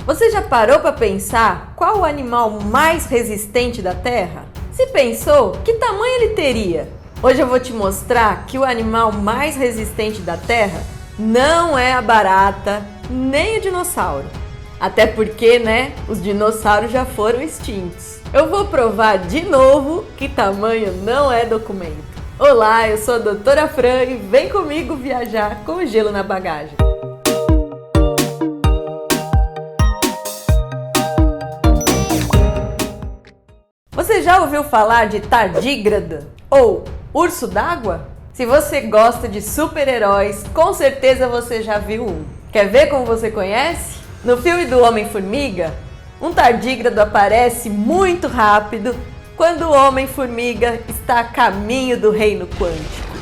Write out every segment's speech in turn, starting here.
Você já parou para pensar qual o animal mais resistente da Terra? Se pensou, que tamanho ele teria? Hoje eu vou te mostrar que o animal mais resistente da Terra não é a barata, nem o dinossauro. Até porque, né, os dinossauros já foram extintos. Eu vou provar de novo que tamanho não é documento. Olá, eu sou a Doutora Fran e vem comigo viajar com gelo na bagagem. Você já ouviu falar de tardígrado ou urso d'água? Se você gosta de super-heróis, com certeza você já viu um. Quer ver como você conhece? No filme do Homem-Formiga, um tardígrado aparece muito rápido quando o Homem-Formiga está a caminho do reino quântico.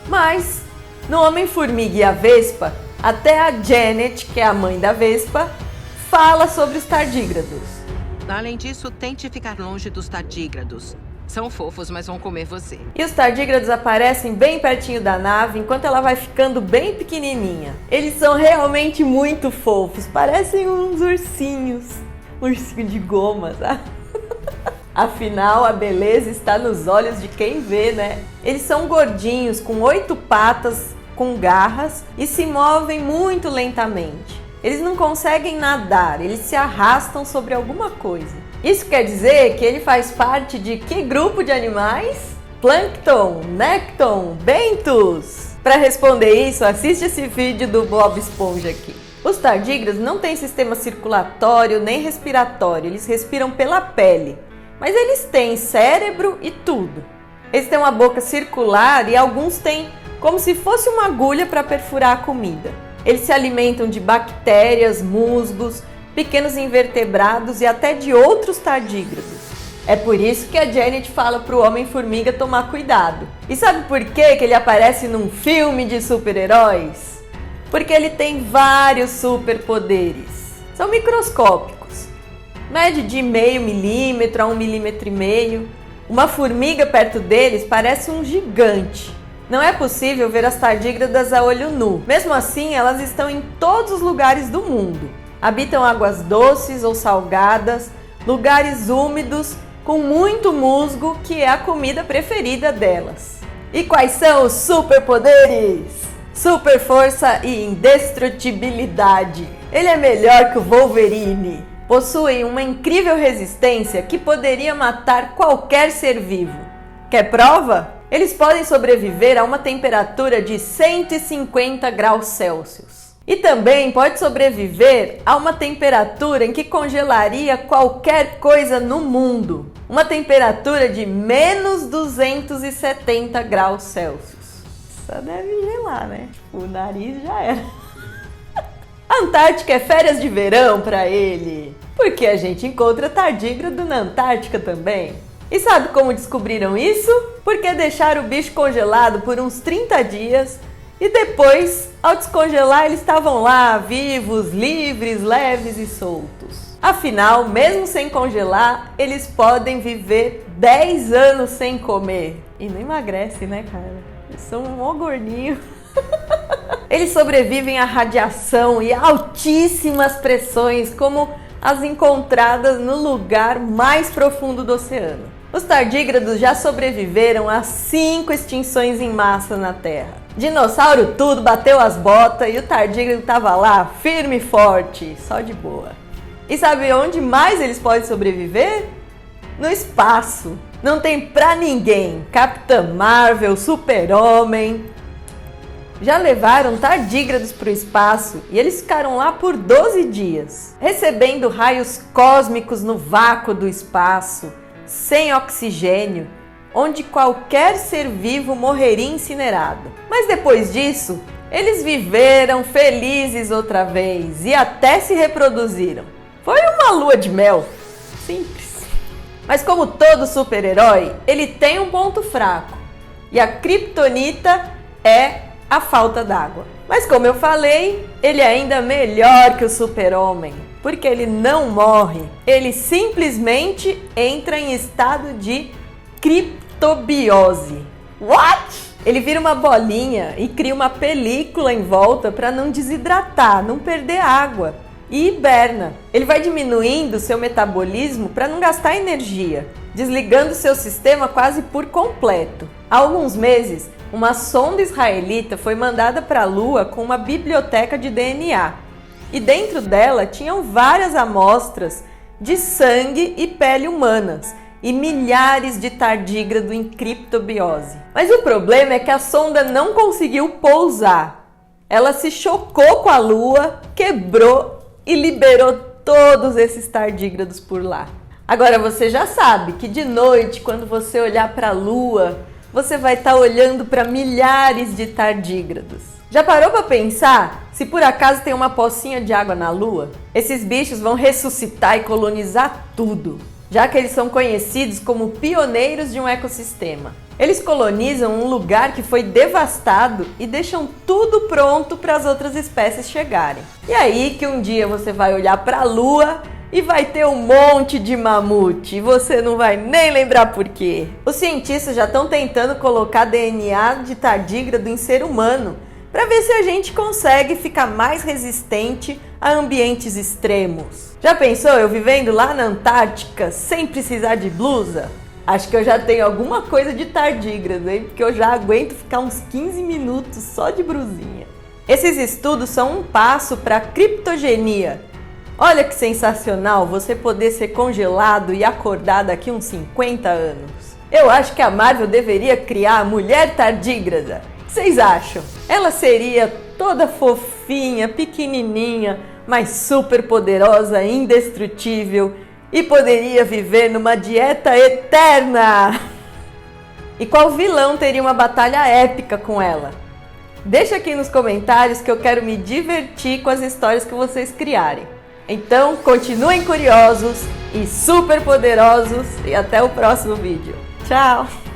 Mas, no Homem-Formiga e a Vespa, até a Janet, que é a mãe da Vespa, fala sobre os tardígrados. Além disso, tente ficar longe dos tardígrados. São fofos, mas vão comer você. E os tardígrados aparecem bem pertinho da nave, enquanto ela vai ficando bem pequenininha. Eles são realmente muito fofos, parecem uns ursinhos. Ursinho de goma, sabe? Afinal, a beleza está nos olhos de quem vê, né? Eles são gordinhos, com 8 patas, com garras e se movem muito lentamente. Eles não conseguem nadar, eles se arrastam sobre alguma coisa. Isso quer dizer que ele faz parte de que grupo de animais? Plâncton, nécton, bentos. Para responder isso, assiste esse vídeo do Bob Esponja aqui. Os tardígrados não têm sistema circulatório nem respiratório, eles respiram pela pele. Mas eles têm cérebro e tudo. Eles têm uma boca circular e alguns têm como se fosse uma agulha para perfurar a comida. Eles se alimentam de bactérias, musgos, pequenos invertebrados e até de outros tardígrados. É por isso que a Janet fala para o Homem-Formiga tomar cuidado. E sabe por que ele aparece num filme de super-heróis? Porque ele tem vários superpoderes. São microscópicos. Mede de 0,5 milímetro a 1,5 milímetro. Uma formiga perto deles parece um gigante. Não é possível ver as tardígradas a olho nu. Mesmo assim, elas estão em todos os lugares do mundo. Habitam águas doces ou salgadas, lugares úmidos com muito musgo, que é a comida preferida delas. E quais são os superpoderes? Super força e indestrutibilidade. Ele é melhor que o Wolverine. Possuem uma incrível resistência que poderia matar qualquer ser vivo. Quer prova? Eles podem sobreviver a uma temperatura de 150 graus Celsius. E também pode sobreviver a uma temperatura em que congelaria qualquer coisa no mundo. Uma temperatura de menos 270 graus Celsius. Só deve gelar, né? O nariz já era. A Antártica é férias de verão para ele. Porque a gente encontra tardígrado na Antártica também. E sabe como descobriram isso? Porque deixaram o bicho congelado por uns 30 dias e depois, ao descongelar, eles estavam lá, vivos, livres, leves e soltos. Afinal, mesmo sem congelar, eles podem viver 10 anos sem comer. E não emagrece, né, cara? Eles são um mó gordinho. Eles sobrevivem à radiação e a altíssimas pressões, como as encontradas no lugar mais profundo do oceano. Os tardígrados já sobreviveram a 5 extinções em massa na Terra. Dinossauro tudo, bateu as botas e o tardígrado estava lá, firme e forte, só de boa. E sabe onde mais eles podem sobreviver? No espaço. Não tem pra ninguém. Capitã Marvel, Super-Homem. Já levaram tardígrados para o espaço e eles ficaram lá por 12 dias, recebendo raios cósmicos no vácuo do espaço, sem oxigênio, onde qualquer ser vivo morreria incinerado. Mas depois disso, eles viveram felizes outra vez e até se reproduziram. Foi uma lua de mel. Simples. Mas como todo super-herói, ele tem um ponto fraco. E a criptonita é a falta d'água. Mas como eu falei, ele é ainda melhor que o super-homem, porque ele não morre, ele simplesmente entra em estado de criptobiose. What? Ele vira uma bolinha e cria uma película em volta para não desidratar, não perder água. E hiberna. Ele vai diminuindo seu metabolismo para não gastar energia, desligando seu sistema quase por completo. Há alguns meses, uma sonda israelita foi mandada para a Lua com uma biblioteca de DNA. E dentro dela tinham várias amostras de sangue e pele humanas e milhares de tardígrado em criptobiose. Mas o problema é que a sonda não conseguiu pousar. Ela se chocou com a Lua, quebrou e liberou todos esses tardígrados por lá. Agora você já sabe que de noite, quando você olhar para a Lua, você vai estar olhando para milhares de tardígrados. Já parou para pensar se por acaso tem uma pocinha de água na Lua? Esses bichos vão ressuscitar e colonizar tudo, já que eles são conhecidos como pioneiros de um ecossistema. Eles colonizam um lugar que foi devastado e deixam tudo pronto para as outras espécies chegarem. E aí que um dia você vai olhar para a Lua e vai ter um monte de mamute e você não vai nem lembrar por quê. Os cientistas já estão tentando colocar DNA de tardígrado em ser humano para ver se a gente consegue ficar mais resistente a ambientes extremos. Já pensou eu vivendo lá na Antártica sem precisar de blusa? Acho que eu já tenho alguma coisa de tardígrado, hein? Porque eu já aguento ficar uns 15 minutos só de brusinha. Esses estudos são um passo para a criptogenia. Olha que sensacional você poder ser congelado e acordar daqui uns 50 anos. Eu acho que a Marvel deveria criar a mulher tardígrada. O que vocês acham? Ela seria toda fofinha, pequenininha, mas super poderosa, indestrutível e poderia viver numa dieta eterna. E qual vilão teria uma batalha épica com ela? Deixa aqui nos comentários que eu quero me divertir com as histórias que vocês criarem. Então, continuem curiosos e super poderosos e até o próximo vídeo. Tchau!